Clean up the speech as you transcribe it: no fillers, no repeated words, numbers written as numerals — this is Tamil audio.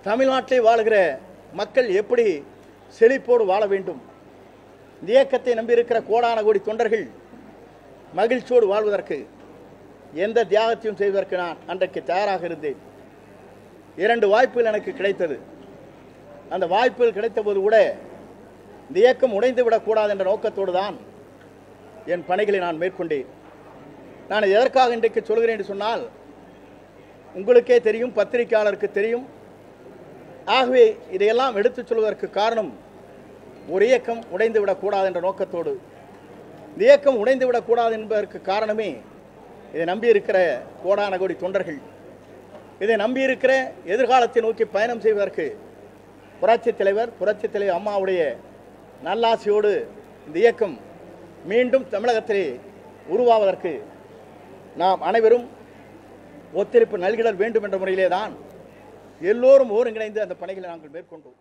தமிழ்நாட்டிலே வாழுகிற மக்கள் எப்படி செழிப்போடு வாழ வேண்டும், இந்த இயக்கத்தை நம்பியிருக்கிற கோடான கோடி தொண்டர்கள் மகிழ்ச்சியோடு வாழ்வதற்கு எந்த தியாகத்தையும் செய்வதற்கு நான் அன்றைக்கு தயாராக இருந்தேன். 2 வாய்ப்புகள் எனக்கு கிடைத்தது. அந்த வாய்ப்புகள் கிடைத்தபோது கூட இந்த இயக்கம் உடைந்து விடக்கூடாது என்ற நோக்கத்தோடு தான் என் பணிகளை நான் மேற்கொண்டேன். நான் எதற்காக இன்றைக்கு சொல்கிறேன் என்று சொன்னால், உங்களுக்கே தெரியும், பத்திரிகையாளருக்கு தெரியும். ஆகவே இதையெல்லாம் எடுத்துச் சொல்வதற்கு காரணம், ஒரு இயக்கம் உடைந்து விடக்கூடாது என்ற நோக்கத்தோடு. இந்த இயக்கம் உடைந்து விடக்கூடாது என்பதற்கு காரணமே இதை நம்பியிருக்கிற கோடான கோடி தொண்டர்கள், இதை நம்பியிருக்கிற எதிர்காலத்தை நோக்கி பயணம் செய்வதற்கு புரட்சித் தலைவர் அம்மாவுடைய நல்லாசியோடு இந்த இயக்கம் மீண்டும் தமிழகத்திலே உருவாவதற்கு நாம் அனைவரும் ஒத்துழைப்பு நல்கிட வேண்டும் என்ற முறையிலே தான் எல்லோரும் ஒருங்கிணைந்து அந்த பணிகளை நாங்கள் மேற்கொண்டோம்.